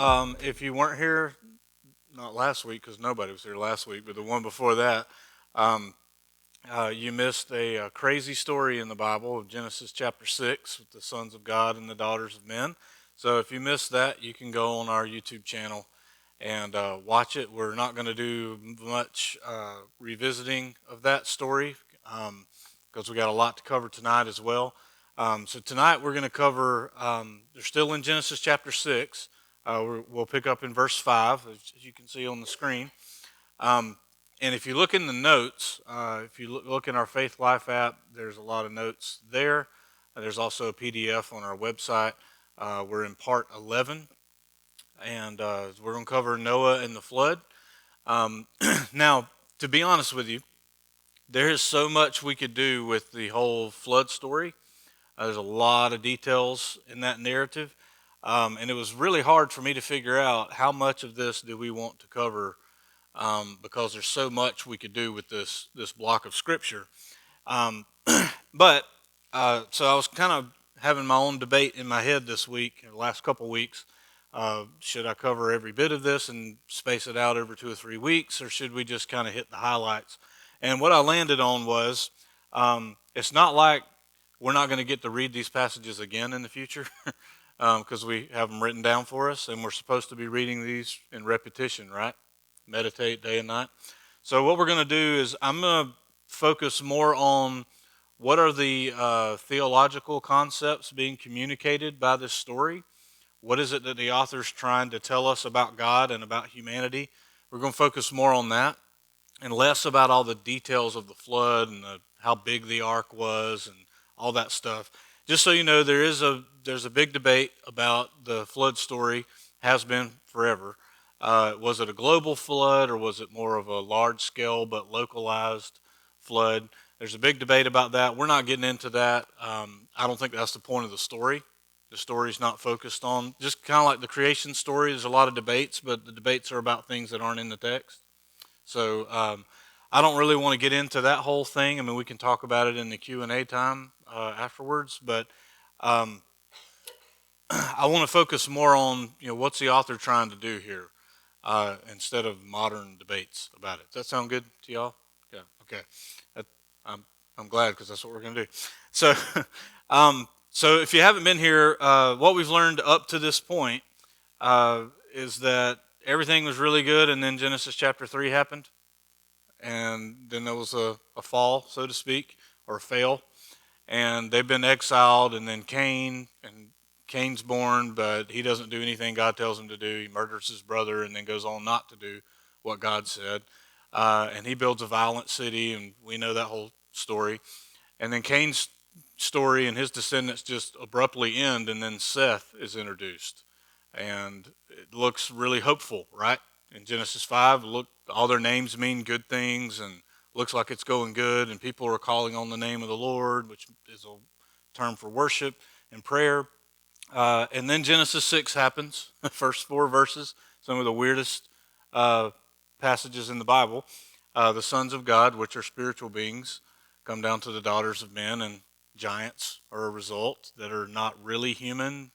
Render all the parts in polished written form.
If you weren't here, not last week because nobody was here last week, but the one before that, um, you missed a crazy story in the Bible of Genesis chapter 6 with the sons of God and the daughters of men. So if you missed that, you can go on our YouTube channel and watch it. We're not going to do much revisiting of that story because we got a lot to cover tonight as well. So tonight we're going to cover, they're still in Genesis chapter 6. We'll pick up in verse 5, as you can see on the screen. Um, and if you look in the notes, if you look in our Faith Life app, there's a lot of notes there. There's also a PDF on our website. We're in part 11, and we're going to cover Noah and the flood. Um, now, to be honest with you, there is so much we could do with the whole flood story. There's a lot of details in that narrative, and it was really hard for me to figure out how much of this do we want to cover because there's so much we could do with this block of scripture. Um, but so I was kind of having my own debate in my head this week, or the last couple weeks. Should I cover every bit of this and space it out over 2 or 3 weeks, or should we just kind of hit the highlights? And what I landed on was it's not like we're not going to get to read these passages again in the future because we have them written down for us, and we're supposed to be reading these in repetition, right? Meditate day and night. So what we're going to do is I'm going to focus more on what are the theological concepts being communicated by this story. What is it that the author's trying to tell us about God and about humanity? We're going to focus more on that and less about all the details of the flood and how big the ark was and all that stuff. Just so you know, there's a big debate about the flood story, has been forever. Was it a global flood or was it more of a large scale but localized flood? There's a big debate about that. We're not getting into that. I don't think that's the point of the story. The story's not focused on, just kind of like the creation story. There's a lot of debates, but the debates are about things that aren't in the text. So I don't really want to get into that whole thing. I mean, we can talk about it in the Q&A time afterwards, but um, I want to focus more on what's the author trying to do here instead of modern debates about it. Does that sound good to y'all? Yeah. Okay. That, I'm I'm glad because that's what we're going to do. So so if you haven't been here, what we've learned up to this point is that everything was really good, and then Genesis chapter 3 happened, and then there was a fall, so to speak, or a fail, and they've been exiled, and then Cain's born, but he doesn't do anything God tells him to do. He murders his brother and then goes on not to do what God said. And he builds a violent city, and we know that whole story. And then Cain's story and his descendants just abruptly end, and then Seth is introduced. And it looks really hopeful, right? In Genesis 5, look, all their names mean good things, and looks like it's going good, and people are calling on the name of the Lord, which is a term for worship and prayer. And then Genesis 6 happens, the first 4 verses, some of the weirdest uh, passages in the Bible. The sons of God, which are spiritual beings, come down to the daughters of men, and giants are a result that are not really human.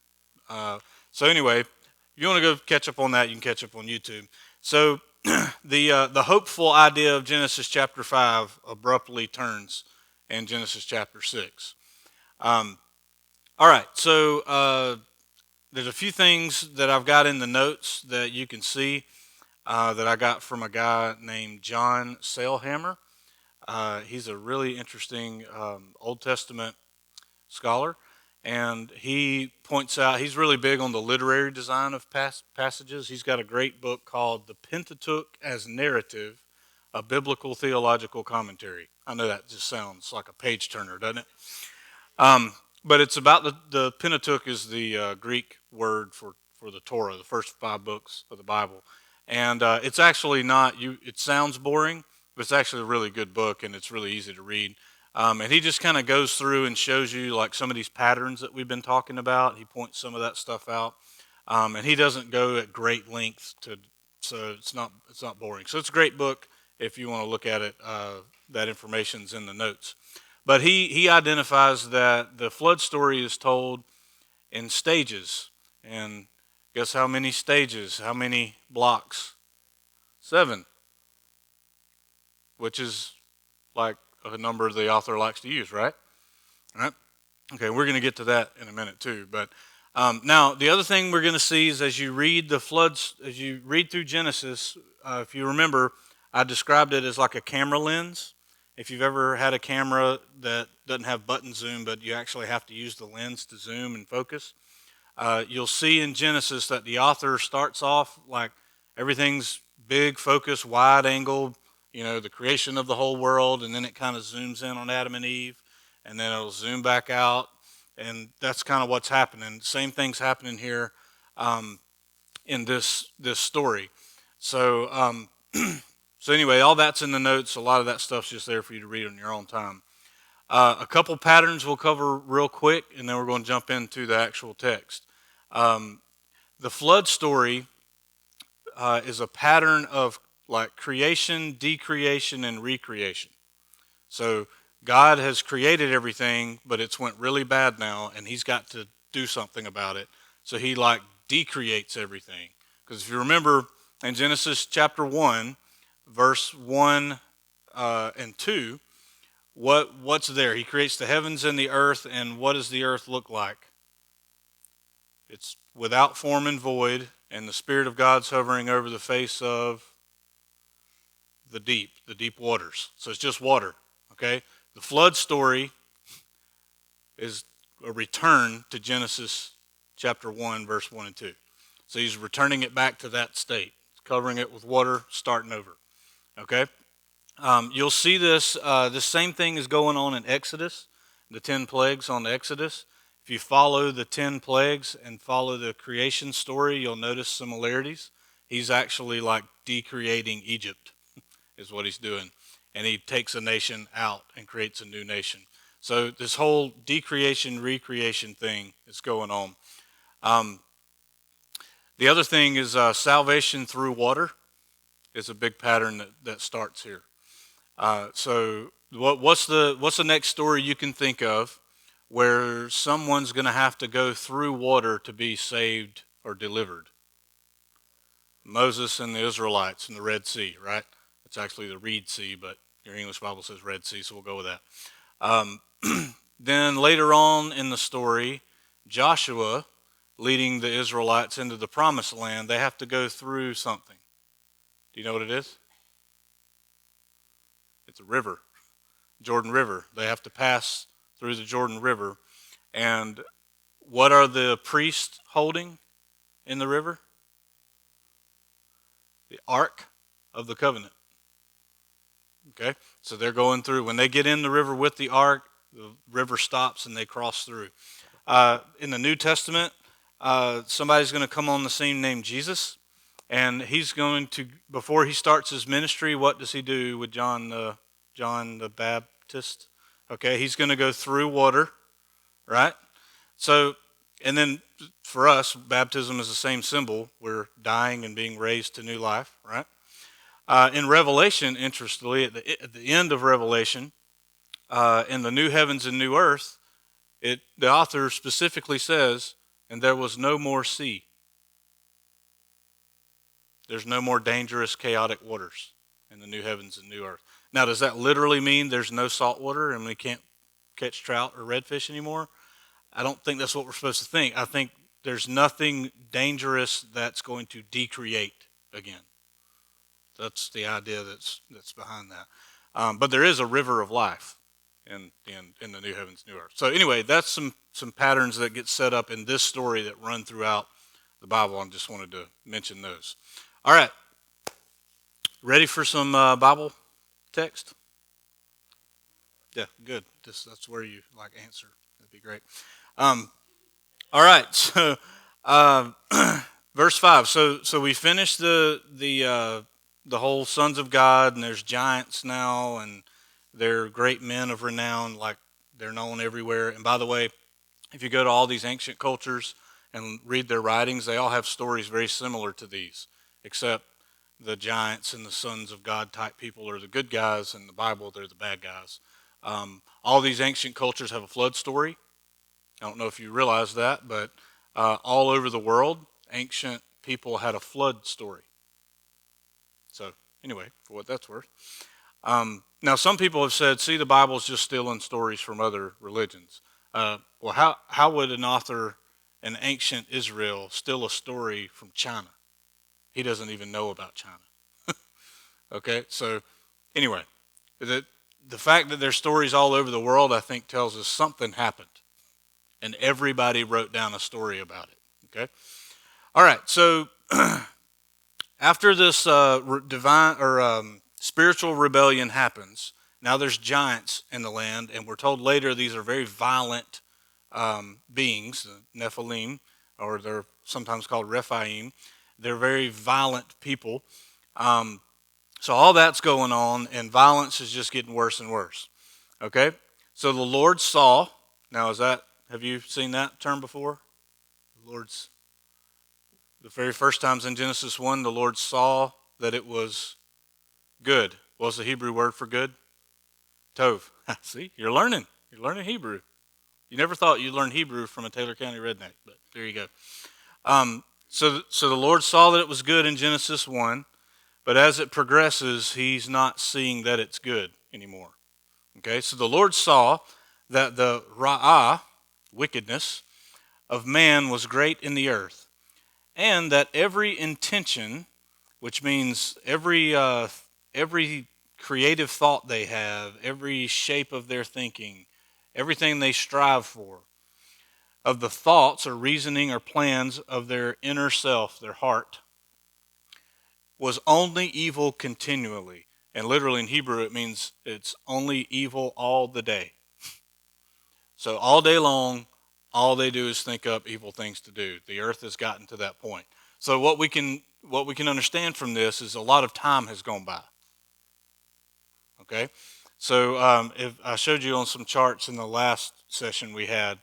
So anyway, if you want to go catch up on that, you can catch up on YouTube. So the hopeful idea of Genesis chapter 5 abruptly turns in Genesis chapter 6. Um, all right, so there's a few things that I've got in the notes that you can see that I got from a guy named John Sailhammer. He's a really interesting Old Testament scholar, and he points out he's really big on the literary design of passages. He's got a great book called The Pentateuch as Narrative, a Biblical Theological Commentary. I know that just sounds like a page turner, doesn't it? Um, but it's about the Pentateuch is the Greek word for the Torah, the first 5 books of the Bible. And it's actually not, it sounds boring, but it's actually a really good book, and it's really easy to read. And he just kind of goes through and shows you like some of these patterns that we've been talking about. He points some of that stuff out. And he doesn't go at great lengths so it's not boring. So it's a great book if you want to look at it. That information's in the notes. But he identifies that the flood story is told in stages. And Guess how many stages? How many blocks? 7, which is like a number the author likes to use, right? All right. Okay, we're going to get to that in a minute too. But now the other thing we're going to see is as you read the floods, as you read through Genesis, if you remember, I described it as like a camera lens. If you've ever had a camera that doesn't have button zoom, but you actually have to use the lens to zoom and focus, you'll see in Genesis that the author starts off like everything's big, focus, wide angle, the creation of the whole world, and then it kind of zooms in on Adam and Eve, and then it'll zoom back out, and that's kind of what's happening. Same thing's happening here in this story. So so anyway, all that's in the notes. A lot of that stuff's just there for you to read on your own time. A couple patterns we'll cover real quick, and then we're going to jump into the actual text. The flood story is a pattern of like creation, decreation, and recreation. So God has created everything, but it's went really bad now, and He's got to do something about it. So He like decreates everything. Because if you remember in Genesis chapter 1, verse 1 and 2, what's there? He creates the heavens and the earth, and what does the earth look like? It's without form and void, and the Spirit of God's hovering over the face of the deep waters. So it's just water, okay? The flood story is a return to Genesis chapter 1, verse 1 and 2. So he's returning it back to that state, covering it with water, starting over, okay? You'll see this same thing is going on in Exodus, the 10 plagues on Exodus. If you follow the 10 plagues and follow the creation story, you'll notice similarities. He's actually like decreating Egypt is what he's doing. And he takes a nation out and creates a new nation. So this whole decreation, recreation thing is going on. The other thing is salvation through water is a big pattern that starts here. So what's the next story you can think of where someone's going to have to go through water to be saved or delivered? Moses and the Israelites in the Red Sea, right? It's actually the Reed Sea, but your English Bible says Red Sea, so we'll go with that. Then later on in the story, Joshua leading the Israelites into the Promised Land, they have to go through something. Do you know what it is? It's a river, Jordan River. They have to pass through the Jordan River. And what are the priests holding in the river? The Ark of the Covenant. Okay, so they're going through. When they get in the river with the Ark, the river stops and they cross through. In the New Testament, somebody's going to come on the scene named Jesus. And he's going to, before he starts his ministry, what does he do with John the Baptist? Okay, he's going to go through water, right? So, and then for us, baptism is the same symbol. We're dying and being raised to new life, right? In Revelation, interestingly, at the end of Revelation, in the new heavens and new earth, the author specifically says, and there was no more sea. There's no more dangerous, chaotic waters in the new heavens and new earth. Now, does that literally mean there's no salt water and we can't catch trout or redfish anymore? I don't think that's what we're supposed to think. I think there's nothing dangerous that's going to decreate again. That's the idea that's behind that. But there is a river of life in the new heavens, new earth. So anyway, that's some patterns that get set up in this story that run throughout the Bible. I just wanted to mention those. All right, ready for some Bible text? Yeah, good. That's where you like answer. That'd be great. All right, so verse 5. So we finished the whole sons of God, and there's giants now, and they're great men of renown, like they're known everywhere. And by the way, if you go to all these ancient cultures and read their writings, they all have stories very similar to these, except the giants and the sons of God type people are the good guys, and the Bible, they're the bad guys. All these ancient cultures have a flood story. I don't know if you realize that, but all over the world. ancient people had a flood story. So anyway, for what that's worth. Now, some people have said, see, the Bible's just stealing stories from other religions. Well, how would an author in ancient Israel steal a story from China? He doesn't even know about China. Okay, so anyway, the fact that there's stories all over the world, I think, tells us something happened, and everybody wrote down a story about it. Okay, all right. So after this divine or spiritual rebellion happens, now there's giants in the land, and we're told later these are very violent beings, Nephilim, or they're sometimes called Rephaim. They're very violent people. So all that's going on, and violence is just getting worse and worse. Okay? So the Lord saw. Now, have you seen that term before? The very first times in Genesis 1, the Lord saw that it was good. What's the Hebrew word for good? Tov. See, you're learning. You're learning Hebrew. You never thought you'd learn Hebrew from a Taylor County redneck, but there you go. So the Lord saw that it was good in Genesis 1, but as it progresses, he's not seeing that it's good anymore. Okay, so the Lord saw that the ra'ah, wickedness, of man was great in the earth, and that every intention, which means every creative thought they have, every shape of their thinking, everything they strive for, of the thoughts or reasoning or plans of their inner self, their heart, was only evil continually. And literally in Hebrew, it means it's only evil all the day. So all day long, all they do is think up evil things to do. The earth has gotten to that point. So what we can understand from this is a lot of time has gone by. Okay, so if I showed you on some charts in the last session we had,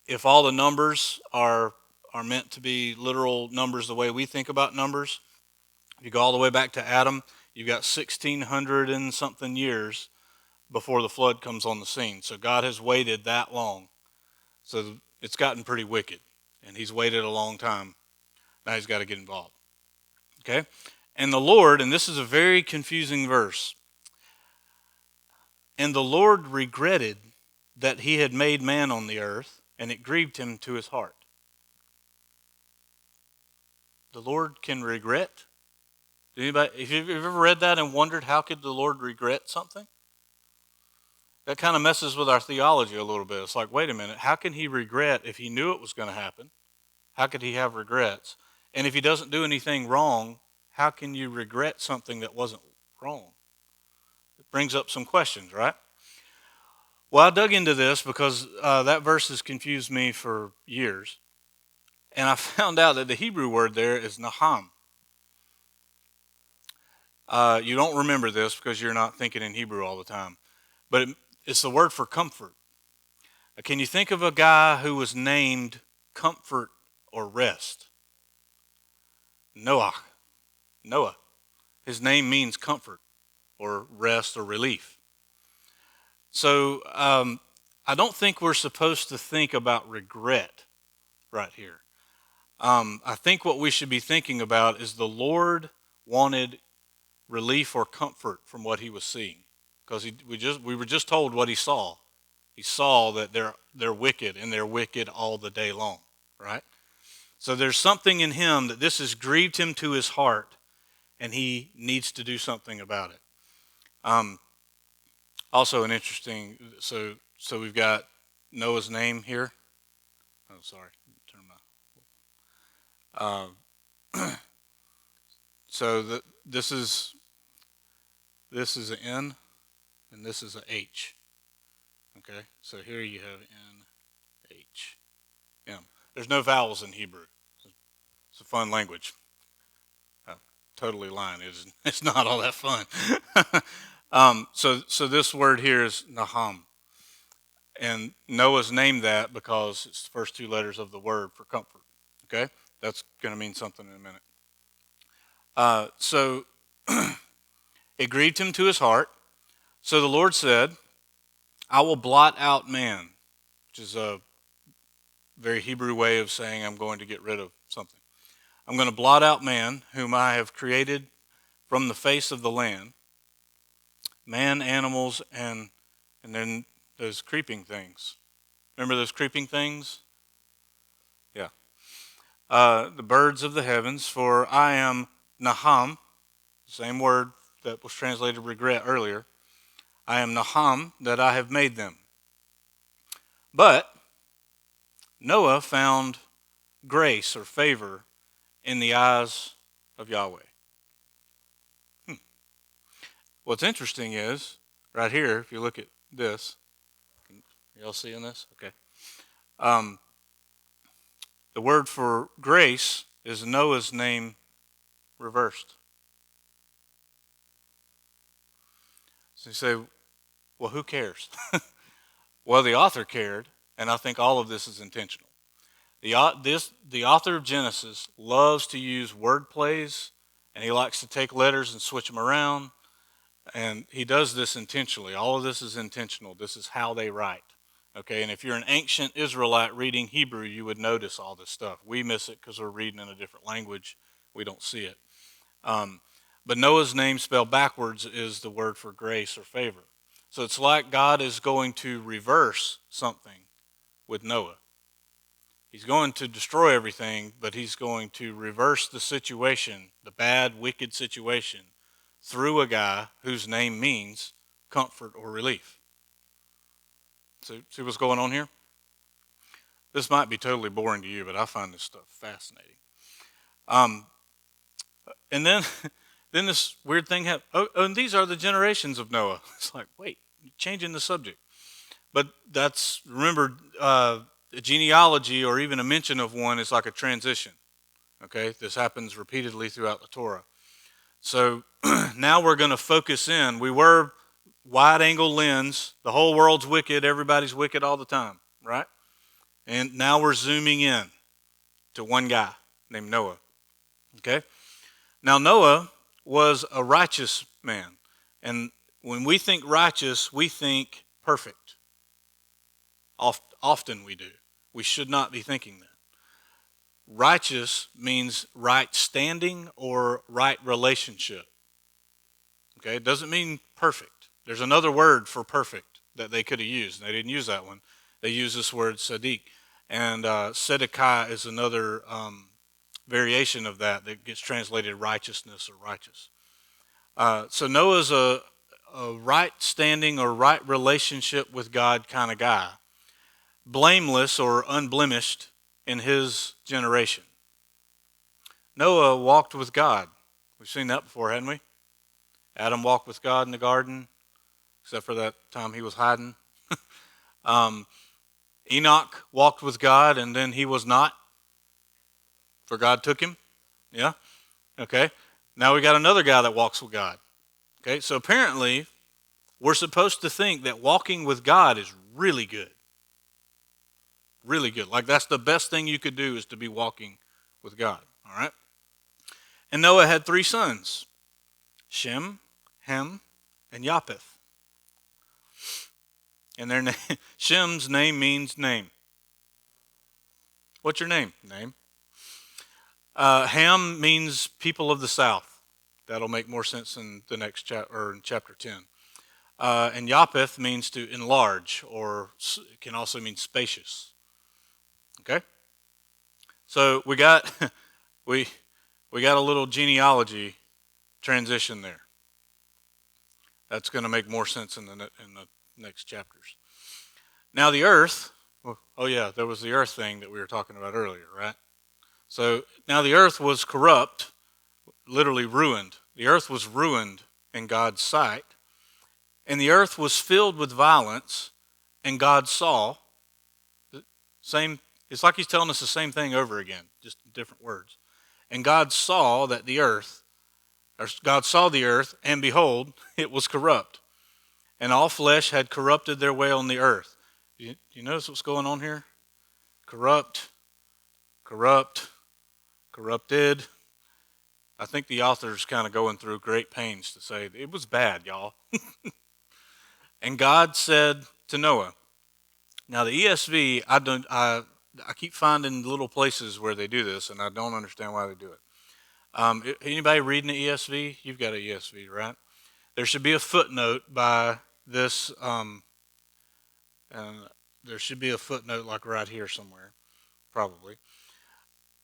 if all the numbers are meant to be literal numbers the way we think about numbers, if you go all the way back to Adam, you've got 1,600 and something years before the flood comes on the scene. So God has waited that long. So it's gotten pretty wicked, and he's waited a long time. Now he's got to get involved. Okay? And the Lord, and this is a very confusing verse, and the Lord regretted that he had made man on the earth, and it grieved him to his heart. The Lord can regret? Anybody, if you've ever read that and wondered how could the Lord regret something? That kind of messes with our theology a little bit. It's like, wait a minute, how can he regret if he knew it was going to happen? How could he have regrets? And if he doesn't do anything wrong, how can you regret something that wasn't wrong? It brings up some questions, right? Well, I dug into this because that verse has confused me for years. And I found out that the Hebrew word there is naham. You don't remember this because you're not thinking in Hebrew all the time. But it's the word for comfort. Can you think of a guy who was named Comfort or Rest? Noah. His name means comfort or rest or relief. So I don't think we're supposed to think about regret right here. I think what we should be thinking about is the Lord wanted relief or comfort from what he was seeing, because we were just told what he saw. He saw that they're wicked, and they're wicked all the day long, right? So there's something in him that this has grieved him to his heart, and he needs to do something about it. Also an interesting, so we've got Noah's name here. Oh, sorry. Turn my. So this is an N, and this is an H. Okay, so here you have N, H, M. There's no vowels in Hebrew. It's a fun language. I'm totally lying. It's not all that fun. So this word here is Naham. And Noah's named that because it's the first two letters of the word for comfort. Okay? That's going to mean something in a minute. So it grieved him to his heart. So the Lord said, I will blot out man, which is a very Hebrew way of saying I'm going to get rid of something. I'm going to blot out man, whom I have created from the face of the land, man, animals, and then those creeping things. Remember those creeping things? Yeah. The birds of the heavens, for I am Naham, same word that was translated regret earlier. I am Naham, that I have made them. But Noah found grace or favor in the eyes of Yahweh. What's interesting is, right here, if you look at this, y'all seeing this? Okay. Um, the word for grace is Noah's name reversed. So you say, well, who cares? Well, the author cared, and I think all of this is intentional. The author of Genesis loves to use word plays, and he likes to take letters and switch them around, and he does this intentionally. All of this is intentional. This is how they write. Okay, and if you're an ancient Israelite reading Hebrew, you would notice all this stuff. We miss it because we're reading in a different language. We don't see it. But Noah's name spelled backwards is the word for grace or favor. So it's like God is going to reverse something with Noah. He's going to destroy everything, but he's going to reverse the situation, the bad, wicked situation, through a guy whose name means comfort or relief. See what's going on here? This might be totally boring to you, but I find this stuff fascinating. And then then this weird thing happened. Oh, and these are the generations of Noah. It's like, wait, changing the subject. But that's, remember, a genealogy or even a mention of one is like a transition. Okay, this happens repeatedly throughout the Torah. So now we're going to focus in. We were wide angle lens. The whole world's wicked. Everybody's wicked all the time, right? And now we're zooming in to one guy named Noah. Okay? Now Noah was a righteous man. And when we think righteous, we think perfect. Often we do. We should not be thinking that. Righteous means right standing or right relationship. Okay? It doesn't mean perfect. There's another word for perfect that they could have used. They didn't use that one. They used this word Sadiq. And Tzedakah is another variation of that gets translated righteousness or righteous. So Noah's a right standing or right relationship with God kind of guy. Blameless or unblemished in his generation. Noah walked with God. We've seen that before, hadn't we? Adam walked with God in the garden, except for that time he was hiding. Enoch walked with God, and then he was not, for God took him. Yeah? Okay. Now we got another guy that walks with God. Okay, so apparently we're supposed to think that walking with God is really good. Really good. Like that's the best thing you could do is to be walking with God. All right? And Noah had 3 sons, Shem, Ham, and Japheth. And their name, Shem's name means name. What's your name? Name. Ham means people of the south. That'll make more sense in the next chapter, or in chapter 10. And Japheth means to enlarge, or it can also mean spacious. Okay? So we got we got a little genealogy transition there. That's going to make more sense in the next chapters. Now the earth, oh yeah, there was the earth thing that we were talking about earlier, right? So now the earth was corrupt, literally ruined. The earth was ruined in God's sight. And the earth was filled with violence, and God saw the same. It's like he's telling us the same thing over again, just in different words. And God saw that the earth, or God saw the earth, and behold, it was corrupt. And all flesh had corrupted their way on the earth. Do you notice what's going on here? Corrupt, corrupted. I think the author's kind of going through great pains to say it was bad, y'all. And God said to Noah, now the ESV, I keep finding little places where they do this, and I don't understand why they do it. Anybody reading the ESV? You've got an ESV, right? There should be a footnote by this, and there should be a footnote like right here somewhere, probably.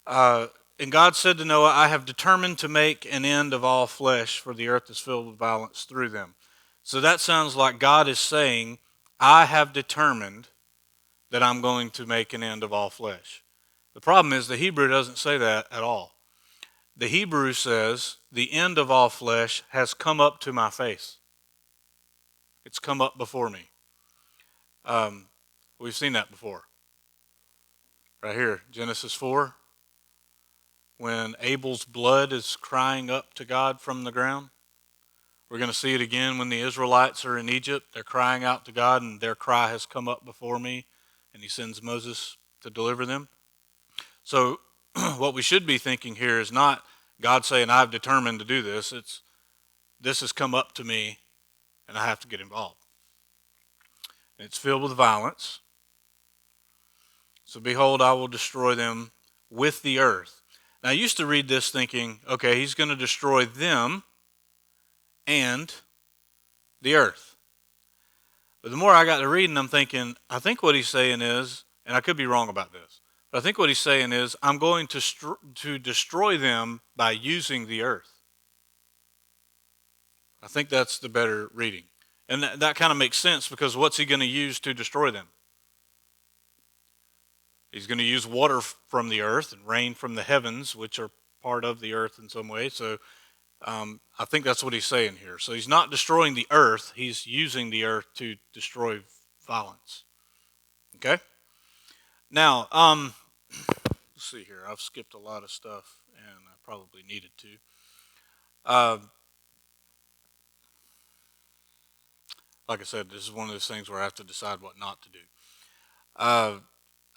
Uh, and God said to Noah, I have determined to make an end of all flesh, for the earth is filled with violence through them. So that sounds like God is saying, I have determined that I'm going to make an end of all flesh. The problem is the Hebrew doesn't say that at all. The Hebrew says, the end of all flesh has come up to my face. It's come up before me. We've seen that before. Right here, Genesis 4, when Abel's blood is crying up to God from the ground. We're going to see it again when the Israelites are in Egypt. They're crying out to God, and their cry has come up before me, and he sends Moses to deliver them. So what we should be thinking here is not God saying, I've determined to do this. It's, this has come up to me, and I have to get involved. And it's filled with violence. So behold, I will destroy them with the earth. Now, I used to read this thinking, okay, he's going to destroy them and the earth. But the more I got to reading, I'm thinking, I think what he's saying is, and I could be wrong about this, but I think what he's saying is, I'm going to destroy them by using the earth. I think that's the better reading. And that kind of makes sense, because what's he going to use to destroy them? He's going to use water from the earth and rain from the heavens, which are part of the earth in some way. So I think that's what he's saying here. So he's not destroying the earth. He's using the earth to destroy violence. Okay? Now, let's see here. I've skipped a lot of stuff, and I probably needed to. Like I said, this is one of those things where I have to decide what not to do.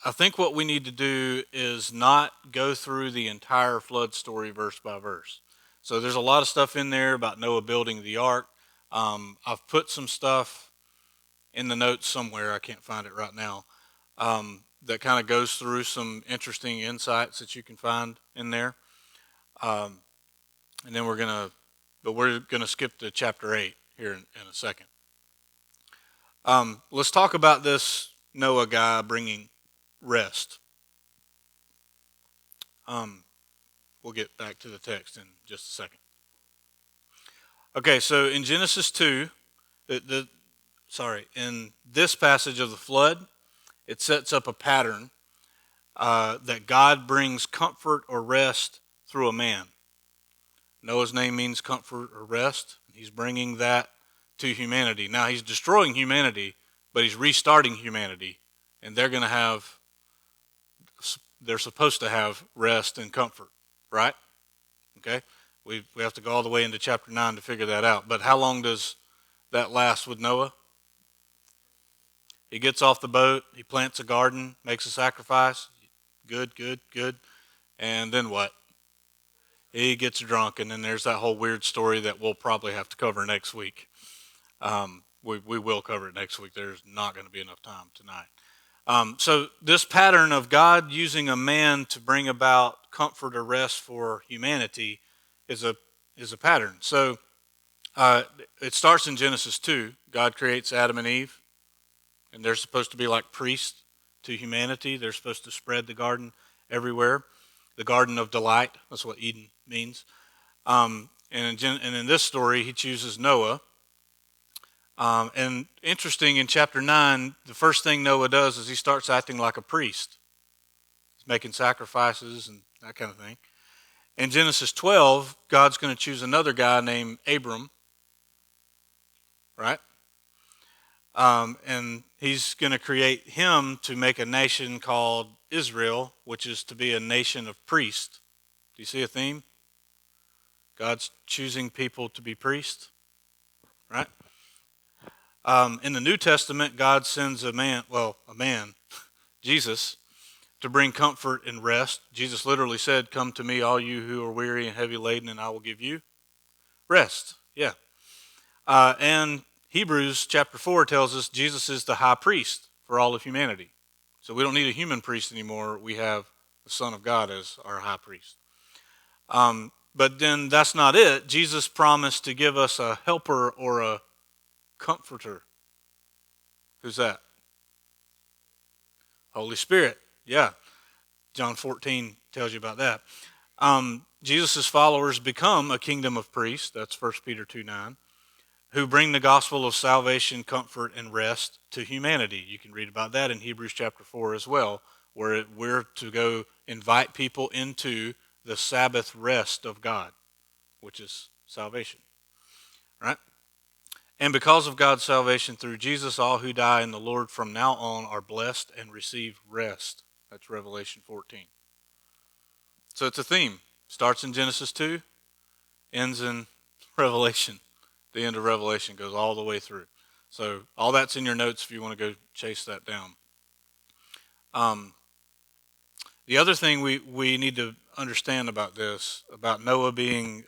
I think what we need to do is not go through the entire flood story verse by verse. So there's a lot of stuff in there about Noah building the ark. I've put some stuff in the notes somewhere. I can't find it right now. That kind of goes through some interesting insights that you can find in there. And then we're gonna skip to chapter 8 here in a second. Let's talk about this Noah guy bringing rest. We'll get back to the text in just a second. Okay, so in Genesis 2, in this passage of the flood, it sets up a pattern that God brings comfort or rest through a man. Noah's name means comfort or rest. He's bringing that to humanity. Now, he's destroying humanity, but he's restarting humanity, and they're supposed to have rest and comfort, right? Okay? We have to go all the way into chapter 9 to figure that out. But how long does that last with Noah? He gets off the boat, he plants a garden, makes a sacrifice. Good. And then what? He gets drunk, and then there's that whole weird story that we'll probably have to cover next week. We will cover it next week. There's not going to be enough time tonight. So this pattern of God using a man to bring about comfort or rest for humanity is a pattern. So it starts in Genesis 2. God creates Adam and Eve, and they're supposed to be like priests to humanity. They're supposed to spread the garden everywhere. The garden of delight, that's what Eden means. And in this story, he chooses Noah. And interesting, in chapter 9, the first thing Noah does is he starts acting like a priest. He's making sacrifices and that kind of thing. In Genesis 12, God's going to choose another guy named Abram, right? And he's going to create him to make a nation called Israel, which is to be a nation of priests. Do you see a theme? God's choosing people to be priests, right? In the New Testament, God sends a man, Jesus, to bring comfort and rest. Jesus literally said, come to me, all you who are weary and heavy laden, and I will give you rest. Yeah. And Hebrews chapter 4 tells us Jesus is the high priest for all of humanity. So we don't need a human priest anymore. We have the Son of God as our high priest. But then that's not it. Jesus promised to give us a helper or a comforter. Who's that? Holy Spirit. Yeah. John 14 tells you about that. Jesus' followers become a kingdom of priests. That's 1 Peter 2:9, who bring the gospel of salvation, comfort, and rest to humanity. You can read about that in Hebrews chapter 4 as well, where we're to go invite people into the Sabbath rest of God, which is salvation. Right? And because of God's salvation through Jesus, all who die in the Lord from now on are blessed and receive rest. That's Revelation 14. So it's a theme. Starts in Genesis 2, ends in Revelation. The end of Revelation goes all the way through. So all that's in your notes if you want to go chase that down. The other thing we need to understand about this, about Noah being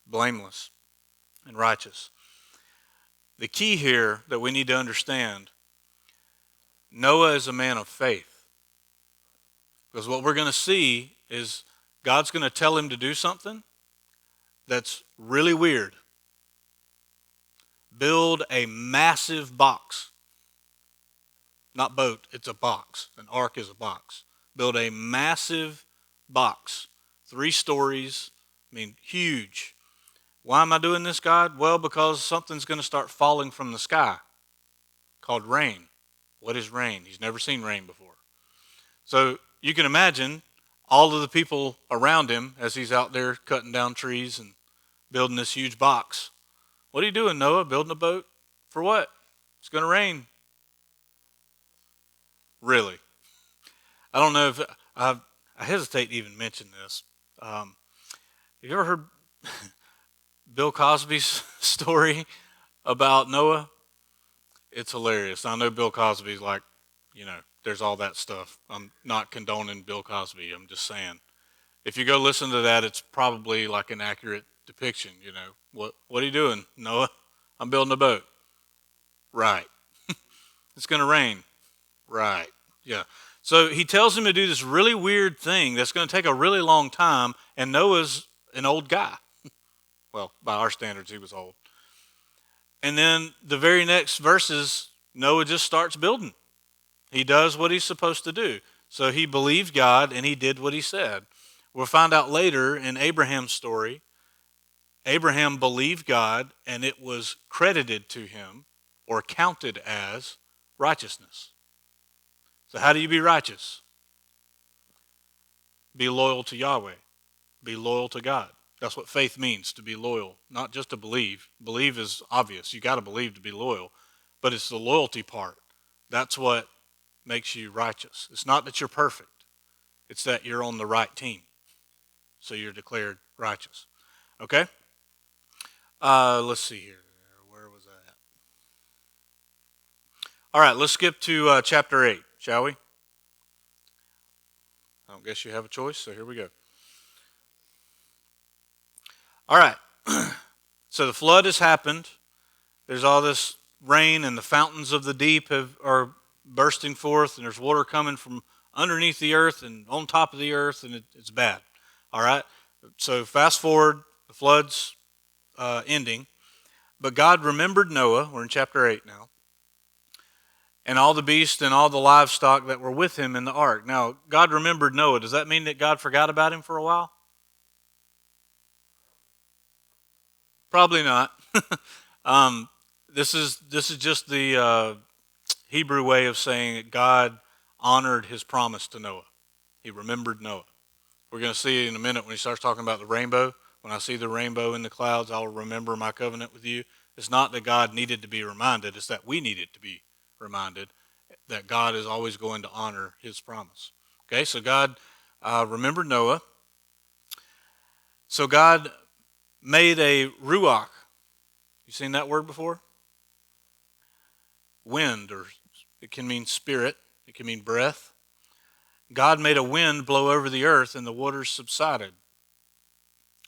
blameless and righteous. The key here that we need to understand, Noah is a man of faith. Because what we're going to see is God's going to tell him to do something that's really weird. Build a massive box. Not boat, it's a box. An ark is a box. Build a massive box. 3 stories, huge. Why am I doing this, God? Well, because something's going to start falling from the sky called rain. What is rain? He's never seen rain before. So you can imagine all of the people around him as he's out there cutting down trees and building this huge box. What are you doing, Noah? Building a boat? For what? It's going to rain. Really? I don't know if I hesitate to even mention this. Have you ever heard Bill Cosby's story about Noah? It's hilarious. I know Bill Cosby's like, there's all that stuff. I'm not condoning Bill Cosby. I'm just saying. If you go listen to that, it's probably like an accurate depiction, What are you doing, Noah? I'm building a boat. Right. It's going to rain. Right. Yeah. So he tells him to do this really weird thing that's going to take a really long time, and Noah's an old guy. Well, by our standards, he was old. And then the very next verses, Noah just starts building. He does what he's supposed to do. So he believed God, and he did what he said. We'll find out later in Abraham's story, Abraham believed God, and it was credited to him or counted as righteousness. So how do you be righteous? Be loyal to Yahweh. Be loyal to God. That's what faith means, to be loyal, not just to believe. Believe is obvious. You got to believe to be loyal. But it's the loyalty part. That's what makes you righteous. It's not that you're perfect. It's that you're on the right team. So you're declared righteous. Okay? Let's see here. Where was I at? All right, let's skip to chapter 8, shall we? I don't guess you have a choice, so here we go. All right. So the flood has happened. There's all this rain, and the fountains of the deep are bursting forth, and there's water coming from underneath the earth and on top of the earth, and it's bad. All right? So fast forward, the flood's ending. But God remembered Noah. We're in chapter 8 now. And all the beasts and all the livestock that were with him in the ark. Now, God remembered Noah. Does that mean that God forgot about him for a while? Probably not. This is just the Hebrew way of saying that God honored his promise to Noah. He remembered Noah. We're going to see in a minute when he starts talking about the rainbow. When I see the rainbow in the clouds, I'll remember my covenant with you. It's not that God needed to be reminded. It's that we needed to be reminded that God is always going to honor his promise. Okay, so God remembered Noah. So God made a ruach. You seen that word before? Wind, or it can mean spirit. It can mean breath. God made a wind blow over the earth, and the waters subsided.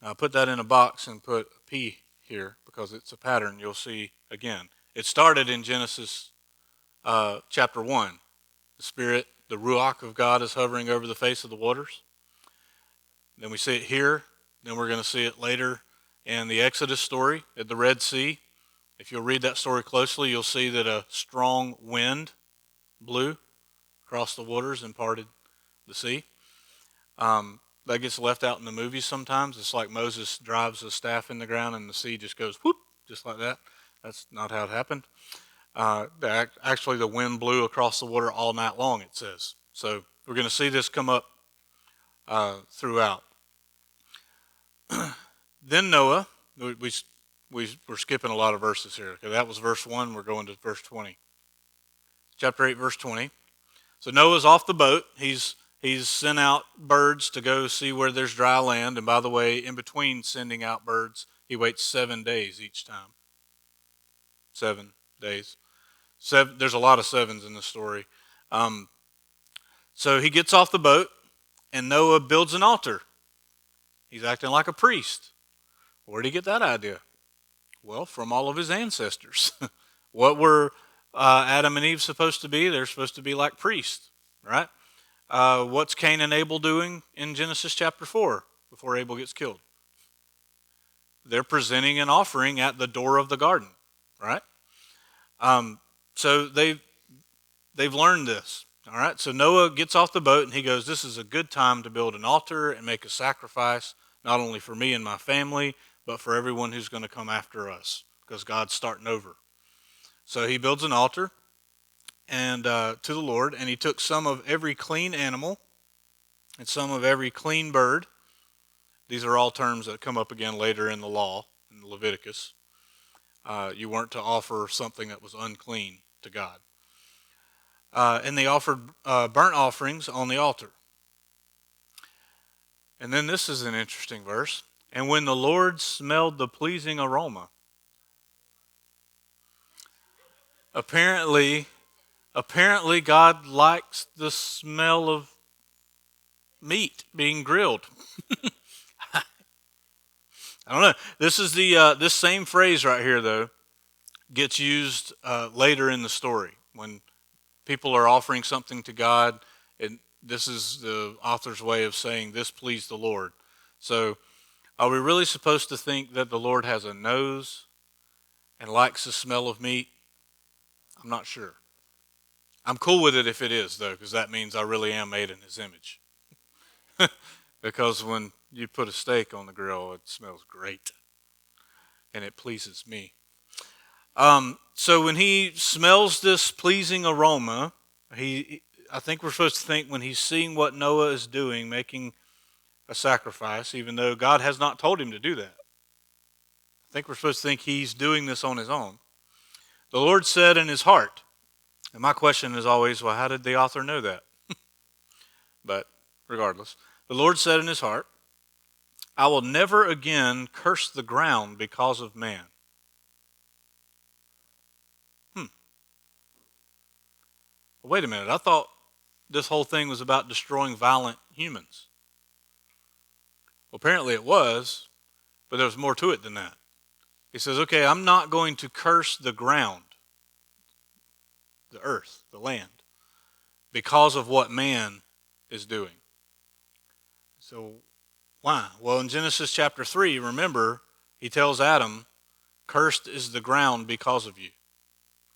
I'll put that in a box and put a P here because it's a pattern you'll see again. It started in Genesis chapter 1. The Spirit the Ruach of God is hovering over the face of the waters. Then we see it here. Then we're going to see it later in the Exodus story at the Red Sea. If you'll read that story closely, you'll see that a strong wind blew across the waters and parted the sea. That gets left out in the movies sometimes. It's like Moses drives a staff in the ground and the sea just goes whoop, just like that. That's not how it happened. Actually, the wind blew across the water all night long, it says. So we're going to see this come up throughout. Then Noah, we're skipping a lot of verses here. Okay, that was verse 1. We're going to verse 20. Chapter 8, verse 20. So Noah's off the boat. He's sent out birds to go see where there's dry land. And by the way, in between sending out birds, he waits 7 days each time. 7 days. There's a lot of sevens in this story. So he gets off the boat, and Noah builds an altar. He's acting like a priest. Where did he get that idea? Well, from all of his ancestors. What were Adam and Eve supposed to be? They're supposed to be like priests, right? What's Cain and Abel doing in Genesis chapter 4 before Abel gets killed? They're presenting an offering at the door of the garden, right? So they've learned this, all right? So Noah gets off the boat and he goes, this is a good time to build an altar and make a sacrifice, not only for me and my family, but for everyone who's going to come after us, because God's starting over. So he builds an altar and to the Lord, and he took some of every clean animal and some of every clean bird. These are all terms that come up again later in the law, in Leviticus. You weren't to offer something that was unclean to God. And they offered burnt offerings on the altar. And then this is an interesting verse. And when the Lord smelled the pleasing aroma, apparently God likes the smell of meat being grilled. I don't know. This is this same phrase right here, though, gets used later in the story when people are offering something to God, and this is the author's way of saying this pleased the Lord. So, are we really supposed to think that the Lord has a nose and likes the smell of meat? I'm not sure. I'm cool with it if it is, though, because that means I really am made in his image. Because when you put a steak on the grill, it smells great, and it pleases me. So when he smells this pleasing aroma, I think we're supposed to think when he's seeing what Noah is doing, making a sacrifice, even though God has not told him to do that. I think we're supposed to think he's doing this on his own. The Lord said in his heart, and my question is always, well, how did the author know that? But regardless, the Lord said in his heart, I will never again curse the ground because of man. Well, wait a minute, I thought this whole thing was about destroying violent humans. Well, apparently it was, but there was more to it than that. He says, okay, I'm not going to curse the ground, the earth, the land, because of what man is doing. So why? Well, in Genesis chapter 3, remember, he tells Adam, cursed is the ground because of you,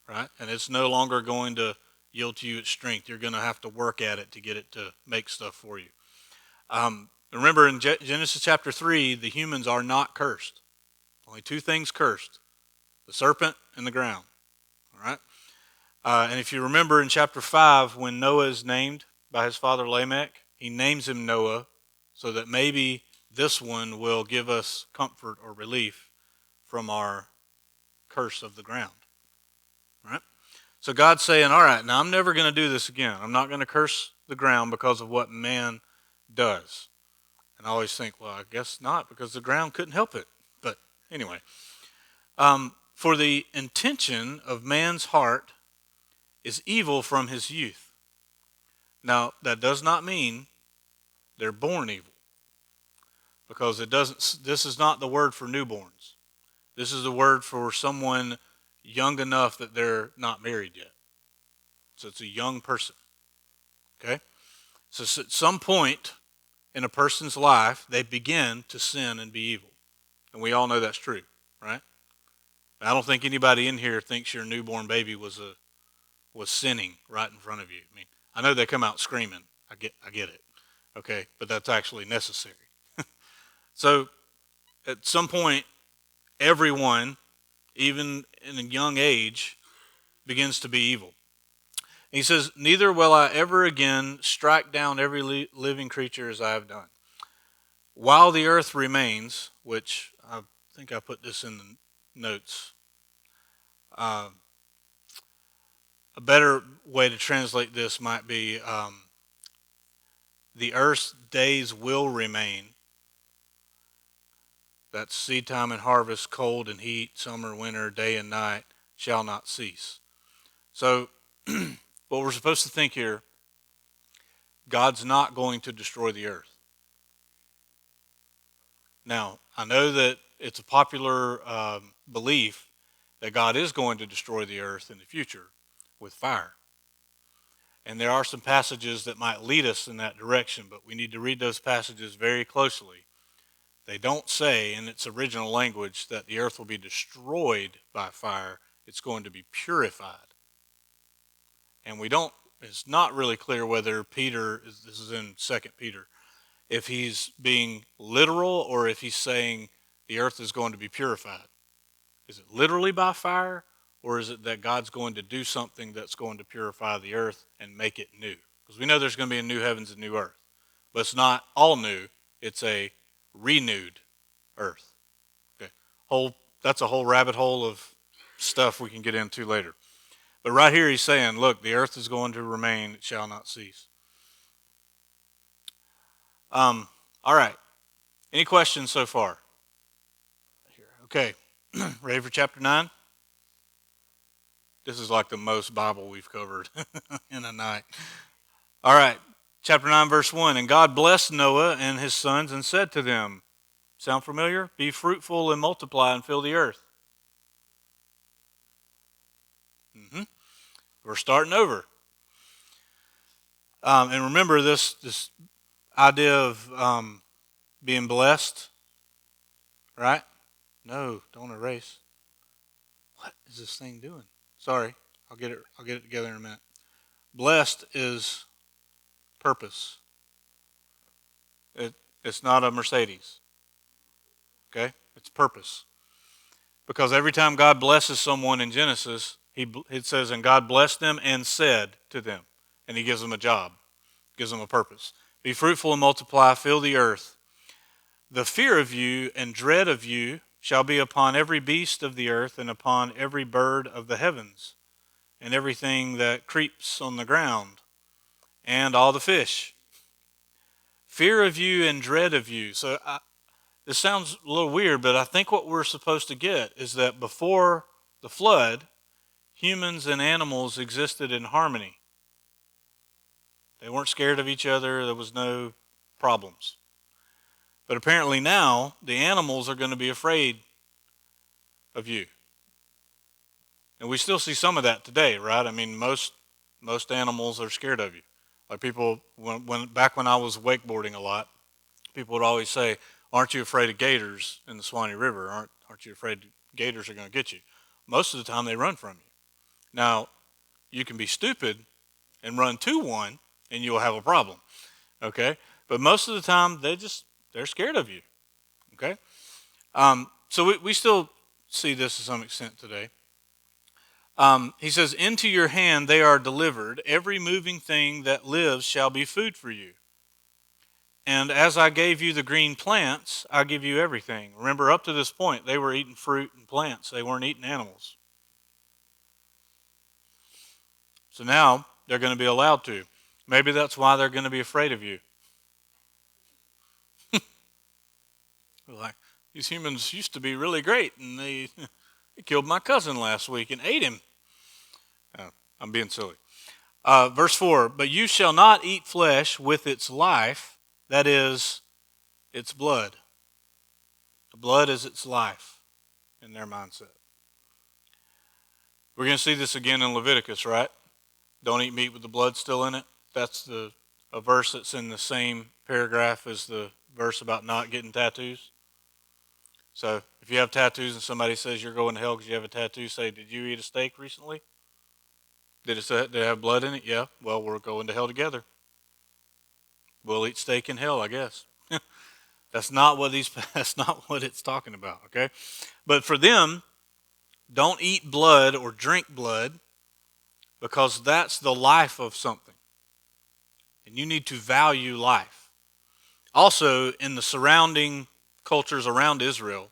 right? And it's no longer going to yield to you its strength. You're going to have to work at it to get it to make stuff for you. Remember, in Genesis chapter 3, the humans are not cursed. Only two things cursed, the serpent and the ground. All right? And if you remember in chapter 5, when Noah is named by his father Lamech, he names him Noah so that maybe this one will give us comfort or relief from our curse of the ground. All right? So God's saying, all right, now I'm never going to do this again. I'm not going to curse the ground because of what man does. And I always think, well, I guess not, because the ground couldn't help it. But anyway, for the intention of man's heart is evil from his youth. Now, that does not mean they're born evil, because it doesn't. This is not the word for newborns. This is the word for someone young enough that they're not married yet. So it's a young person. Okay? So at some point in a person's life, they begin to sin and be evil. And we all know that's true, right? I don't think anybody in here thinks your newborn baby was sinning right in front of you. I mean, I know they come out screaming. I get it. Okay, but that's actually necessary. So at some point, everyone, even in a young age, begins to be evil. He says, "Neither will I ever again strike down every living creature as I have done. While the earth remains," which I think I put this in the notes. Uh, a better way to translate this might be the earth's days will remain. That's seed time and harvest, cold and heat, summer, winter, day and night shall not cease. So, what we're supposed to think here, God's not going to destroy the earth. Now, I know that it's a popular belief that God is going to destroy the earth in the future with fire. And there are some passages that might lead us in that direction, but we need to read those passages very closely. They don't say in its original language that the earth will be destroyed by fire. It's going to be purified. And it's not really clear whether this is in 2 Peter, if he's being literal or if he's saying the earth is going to be purified. Is it literally by fire, or is it that God's going to do something that's going to purify the earth and make it new? Because we know there's going to be a new heavens and new earth. But it's not all new. It's a renewed earth. Okay. That's a whole rabbit hole of stuff we can get into later. But right here he's saying, look, the earth is going to remain, it shall not cease. All right. Any questions so far? Okay. Ready for chapter 9? This is like the most Bible we've covered in a night. All right. Chapter 9, verse 1. And God blessed Noah and his sons and said to them, sound familiar? Be fruitful and multiply and fill the earth. We're starting over. And remember this idea of being blessed, right? No, don't erase. What is this thing doing? Sorry, I'll get it together in a minute. Blessed is purpose. It's not a Mercedes. Okay, it's purpose. Because every time God blesses someone in Genesis, it says, and God blessed them and said to them, and He gives them a job, gives them a purpose. Be fruitful and multiply, fill the earth. The fear of you and dread of you shall be upon every beast of the earth and upon every bird of the heavens and everything that creeps on the ground and all the fish. Fear of you and dread of you. So this sounds a little weird, but I think what we're supposed to get is that before the flood, humans and animals existed in harmony. They weren't scared of each other. There was no problems. But apparently now, the animals are going to be afraid of you. And we still see some of that today, right? I mean, most animals are scared of you. Like people, back when I was wakeboarding a lot, people would always say, aren't you afraid of gators in the Swanee River? Aren't you afraid gators are going to get you? Most of the time they run from you. Now, you can be stupid and run to one and you'll have a problem, okay? But most of the time they're scared of you, okay? So we still see this to some extent today. He says, into your hand they are delivered. Every moving thing that lives shall be food for you. And as I gave you the green plants, I give you everything. Remember, up to this point, they were eating fruit and plants. They weren't eating animals. So now they're going to be allowed to. Maybe that's why they're going to be afraid of you. Like, these humans used to be really great, and they killed my cousin last week and ate him. I'm being silly. Verse 4, but you shall not eat flesh with its life, that is, its blood. The blood is its life in their mindset. We're going to see this again in Leviticus, right? Don't eat meat with the blood still in it. That's a verse that's in the same paragraph as the verse about not getting tattoos. So if you have tattoos and somebody says you're going to hell because you have a tattoo, say, did you eat a steak recently? Did it have blood in it? Yeah. Well, we're going to hell together. We'll eat steak in hell, I guess. That's not what that's not what it's talking about, okay? But for them, don't eat blood or drink blood because that's the life of something. And you need to value life. Also, in the surrounding cultures around Israel,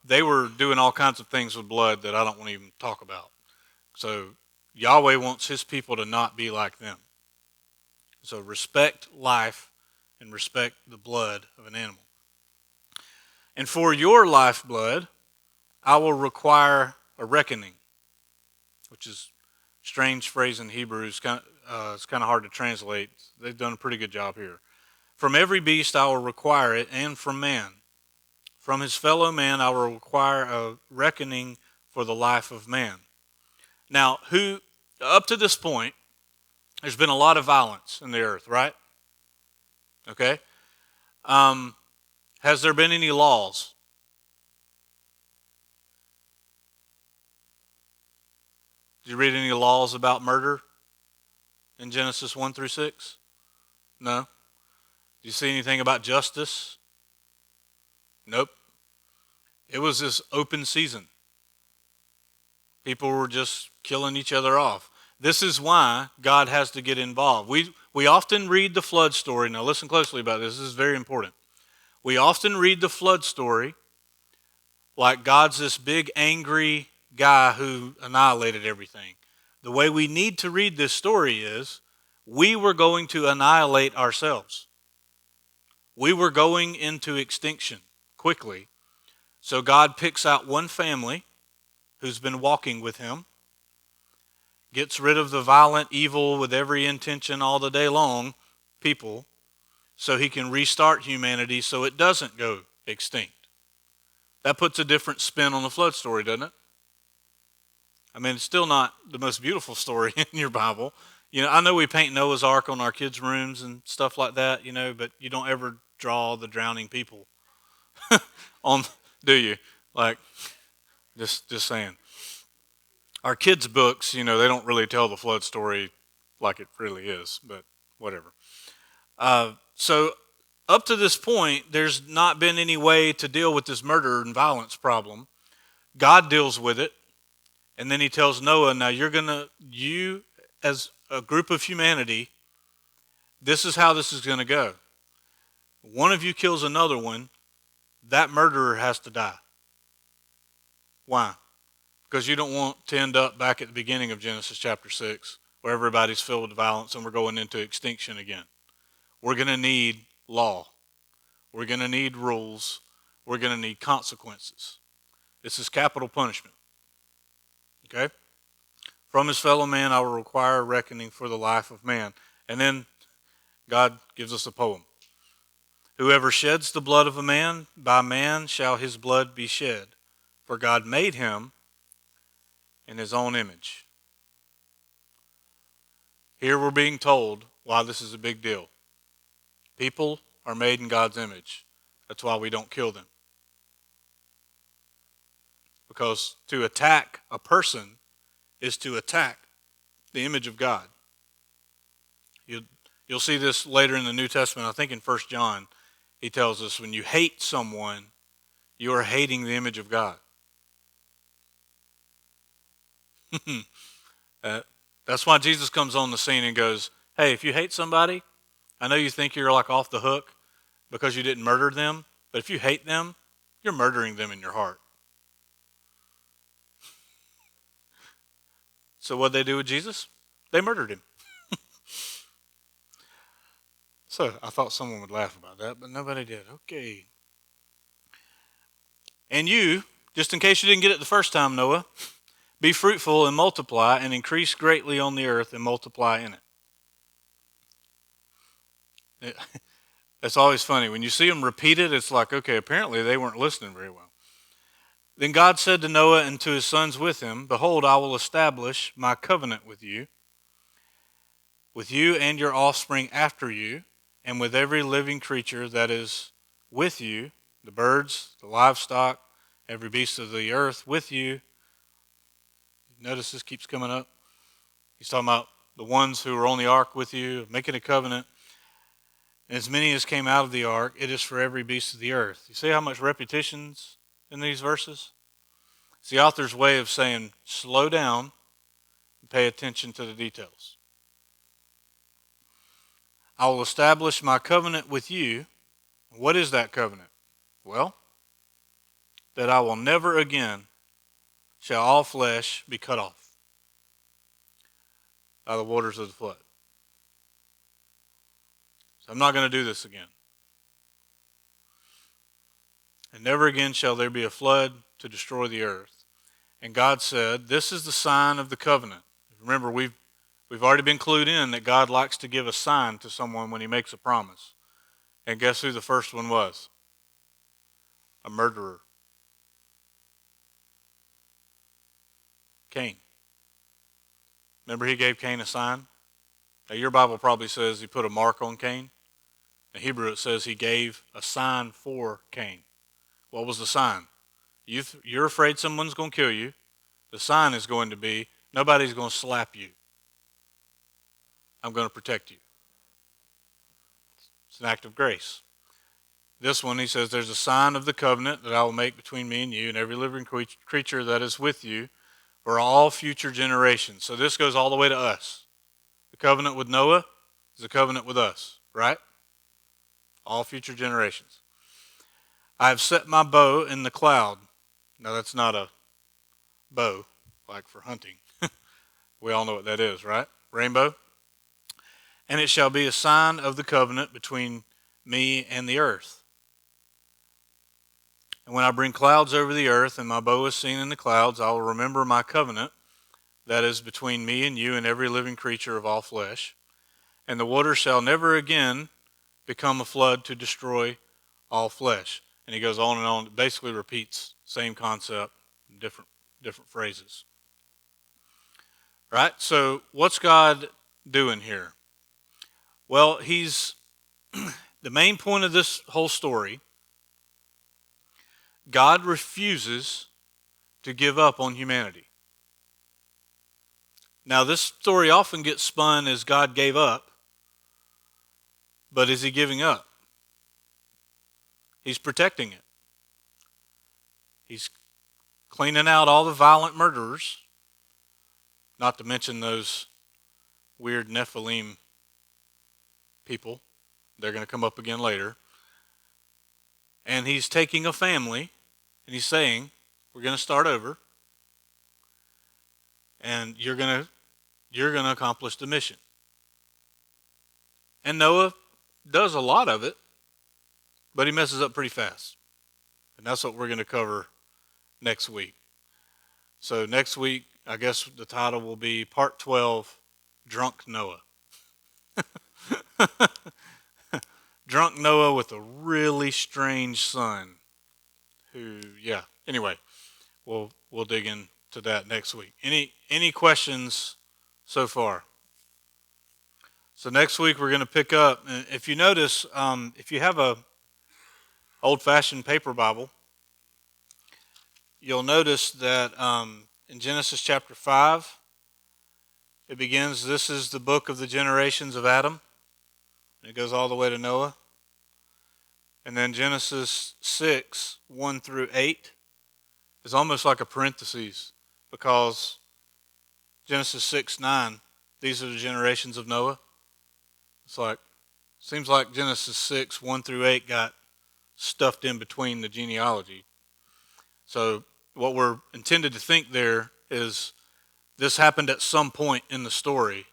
they were doing all kinds of things with blood that I don't want to even talk about. So Yahweh wants his people to not be like them. So respect life and respect the blood of an animal. And for your lifeblood, I will require a reckoning, which is a strange phrase in Hebrew. It's kind of hard to translate. They've done a pretty good job here. From every beast I will require it, and from man. From his fellow man I will require a reckoning for the life of man. Now, up to this point, there's been a lot of violence in the earth, right? Okay? Has there been any laws? Did you read any laws about murder in Genesis 1 through 6? No? Did you see anything about justice? Nope. It was this open season. People were just killing each other off. This is why God has to get involved. We often read the flood story. Now listen closely about this. This is very important. We often read the flood story like God's this big angry guy who annihilated everything. The way we need to read this story is we were going to annihilate ourselves. We were going into extinction quickly. So God picks out one family who's been walking with him, gets rid of the violent, evil, with every intention all the day long people, so he can restart humanity so it doesn't go extinct. That puts a different spin on the flood story, doesn't it? I mean, it's still not the most beautiful story in your Bible. You know, I know we paint Noah's Ark on our kids' rooms and stuff like that, you know, but you don't ever draw the drowning people on, do you? Like, just saying. Our kids' books, you know, they don't really tell the flood story like it really is, but whatever. So up to this point, there's not been any way to deal with this murder and violence problem. God deals with it, and then he tells Noah, now you as a group of humanity, this is how this is going to go. One of you kills another one, that murderer has to die. Why? Because you don't want to end up back at the beginning of Genesis chapter 6, where everybody's filled with violence and we're going into extinction again. We're going to need law. We're going to need rules. We're going to need consequences. This is capital punishment. Okay? From his fellow man I will require a reckoning for the life of man. And then God gives us a poem. Whoever sheds the blood of a man, by man shall his blood be shed. For God made him in his own image. Here we're being told why this is a big deal. People are made in God's image. That's why we don't kill them. Because to attack a person is to attack the image of God. You'll see this later in the New Testament. I think in 1 John, he tells us when you hate someone, you are hating the image of God. That's why Jesus comes on the scene and goes, hey, if you hate somebody, I know you think you're like off the hook because you didn't murder them, but if you hate them, you're murdering them in your heart. So what did they do with Jesus? They murdered him. So I thought someone would laugh about that, but nobody did. Okay. And you, just in case you didn't get it the first time, Noah, be fruitful and multiply and increase greatly on the earth and multiply in it. It's always funny. When you see them repeated, it's like, okay, apparently they weren't listening very well. Then God said to Noah and to his sons with him, behold, I will establish my covenant with you with you and your offspring after you, and with every living creature that is with you, the birds, the livestock, every beast of the earth with you. Notice this keeps coming up. He's talking about the ones who are on the ark with you, making a covenant. And as many as came out of the ark, it is for every beast of the earth. You see how much repetition's in these verses? It's the author's way of saying, slow down and pay attention to the details. I will establish my covenant with you. What is that covenant? Well, that I will never again shall all flesh be cut off by the waters of the flood. So I'm not going to do this again. And never again shall there be a flood to destroy the earth. And God said, this is the sign of the covenant. Remember, we've already been clued in that God likes to give a sign to someone when he makes a promise. And guess who the first one was? A murderer. Cain. Remember he gave Cain a sign? Now your Bible probably says he put a mark on Cain. In Hebrew it says he gave a sign for Cain. What was the sign? You're afraid someone's going to kill you. The sign is going to be, nobody's going to slap you. I'm going to protect you. It's an act of grace. This one, he says, there's a sign of the covenant that I will make between me and you and every living creature that is with you for all future generations. So this goes all the way to us. The covenant with Noah is a covenant with us, right? All future generations. I have set my bow in the cloud. Now that's not a bow like for hunting. We all know what that is, right? Rainbow. And it shall be a sign of the covenant between me and the earth. And when I bring clouds over the earth and my bow is seen in the clouds, I will remember my covenant that is between me and you and every living creature of all flesh. And the water shall never again become a flood to destroy all flesh. And he goes on and on. It basically repeats same concept, different phrases. Right? So what's God doing here? Well, he's the main point of this whole story. God refuses to give up on humanity. Now, this story often gets spun as God gave up, but is he giving up? He's protecting it. He's cleaning out all the violent murderers, not to mention those weird Nephilim people. They're going to come up again later. And he's taking a family, and he's saying, we're going to start over, and you're going to accomplish the mission. And Noah does a lot of it, but he messes up pretty fast. And that's what we're going to cover next week. So next week, I guess the title will be Part 12, Drunk Noah. Drunk Noah with a really strange son who, anyway, we'll dig into that next week. Any questions so far? So next week we're going to pick up, if you notice, if you have a old-fashioned paper Bible, you'll notice that in Genesis chapter 5, it begins, this is the book of the generations of Adam. And it goes all the way to Noah. And then Genesis 6, 1 through 8 is almost like a parenthesis, because Genesis 6, 9, these are the generations of Noah. Seems like Genesis 6, 1 through 8 got stuffed in between the genealogy. So what we're intended to think there is this happened at some point in the story,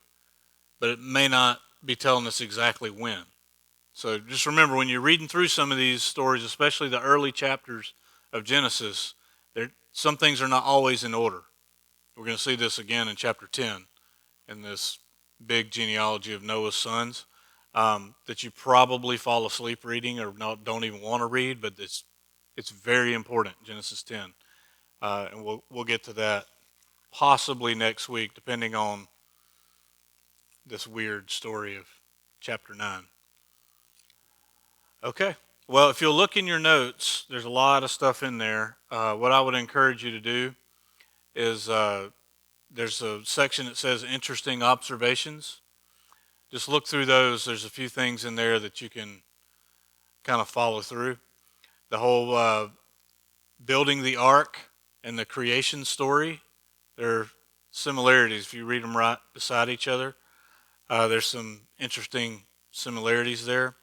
but it may not be telling us exactly when. So just remember, when you're reading through some of these stories, especially the early chapters of Genesis, some things are not always in order. We're going to see this again in chapter 10 in this big genealogy of Noah's sons that you probably fall asleep reading or don't even want to read, but it's very important, Genesis 10. And we'll get to that possibly next week, depending on this weird story of chapter 9. Okay. Well, if you'll look in your notes, there's a lot of stuff in there. What I would encourage you to do is there's a section that says interesting observations. Just look through those. There's a few things in there that you can kind of follow through. The whole building the ark and the creation story, there are similarities. If you read them right beside each other, there's some interesting similarities there.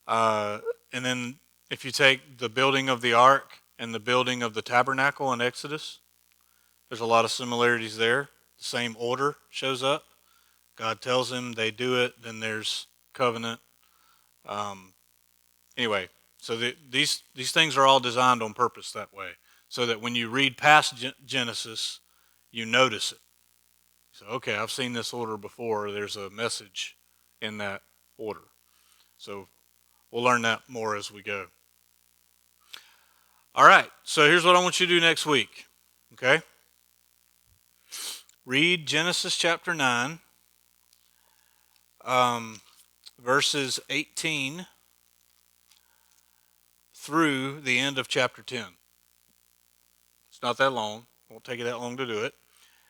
And then if you take the building of the ark and the building of the tabernacle in Exodus, there's a lot of similarities there. The same order shows up. God tells them they do it, then there's covenant. Anyway, so these things are all designed on purpose that way, so that when you read past Genesis, you notice it. So, okay, I've seen this order before. There's a message in that order. So we'll learn that more as we go. All right, so here's what I want you to do next week, okay? Read Genesis chapter 9, verses 18 through the end of chapter 10. It's not that long. It won't take you that long to do it.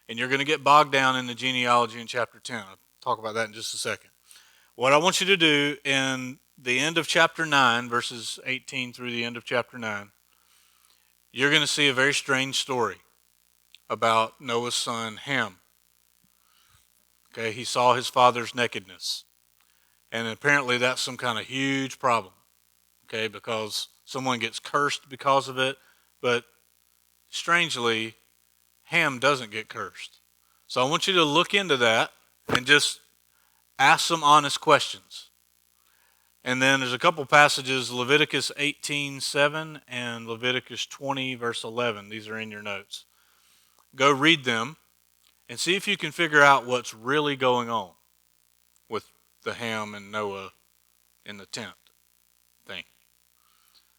And you're going to get bogged down in the genealogy in chapter 10. I'll talk about that in just a second. What I want you to do in the end of chapter 9, verses 18 through the end of chapter 9, you're going to see a very strange story about Noah's son Ham. Okay, he saw his father's nakedness. And apparently that's some kind of huge problem. Okay, because someone gets cursed because of it. But strangely, Ham doesn't get cursed. So I want you to look into that and just ask some honest questions. And then there's a couple passages, Leviticus 18:7 and Leviticus 20, verse 11. These are in your notes. Go read them and see if you can figure out what's really going on with the Ham and Noah in the tent thing.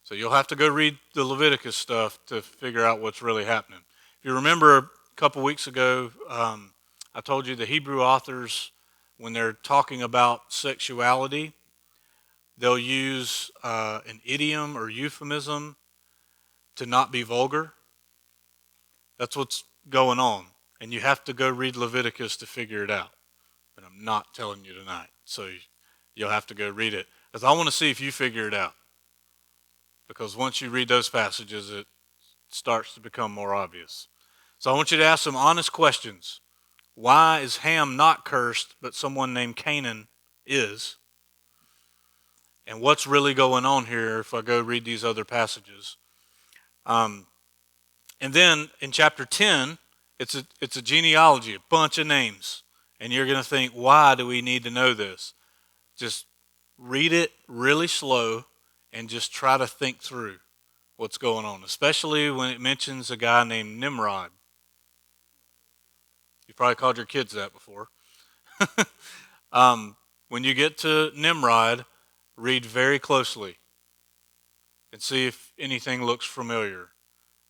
So you'll have to go read the Leviticus stuff to figure out what's really happening. If you remember a couple weeks ago, I told you the Hebrew authors, when they're talking about sexuality, they'll use an idiom or euphemism to not be vulgar. That's what's going on. And you have to go read Leviticus to figure it out. But I'm not telling you tonight. So you'll have to go read it. Because I want to see if you figure it out. Because once you read those passages, it starts to become more obvious. So I want you to ask some honest questions. Why is Ham not cursed, but someone named Canaan is? And what's really going on here if I go read these other passages? And then in chapter 10, it's a genealogy, a bunch of names. And you're going to think, why do we need to know this? Just read it really slow and just try to think through what's going on, especially when it mentions a guy named Nimrod. You probably called your kids that before. When you get to Nimrod, read very closely and see if anything looks familiar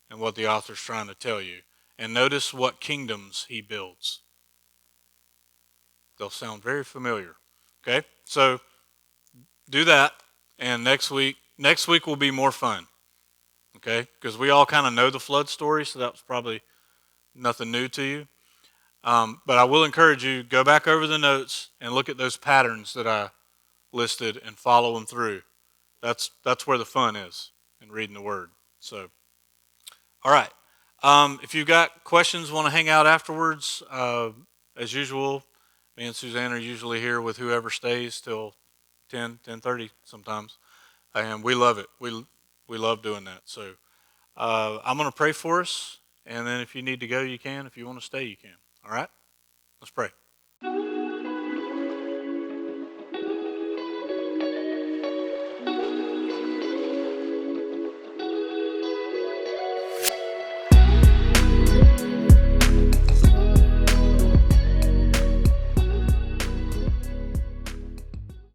and what the author's trying to tell you. And notice what kingdoms he builds. They'll sound very familiar. Okay? So do that, and next week will be more fun. Okay? Because we all kind of know the flood story, so that was probably nothing new to you. But I will encourage you, go back over the notes and look at those patterns that I listed and follow them through. That's where the fun is in reading the Word. So, all right. If you've got questions, want to hang out afterwards, as usual, me and Suzanne are usually here with whoever stays till 10:30 sometimes, and we love it. We love doing that. So I'm going to pray for us, and then if you need to go, you can. If you want to stay, you can. All right? Let's pray.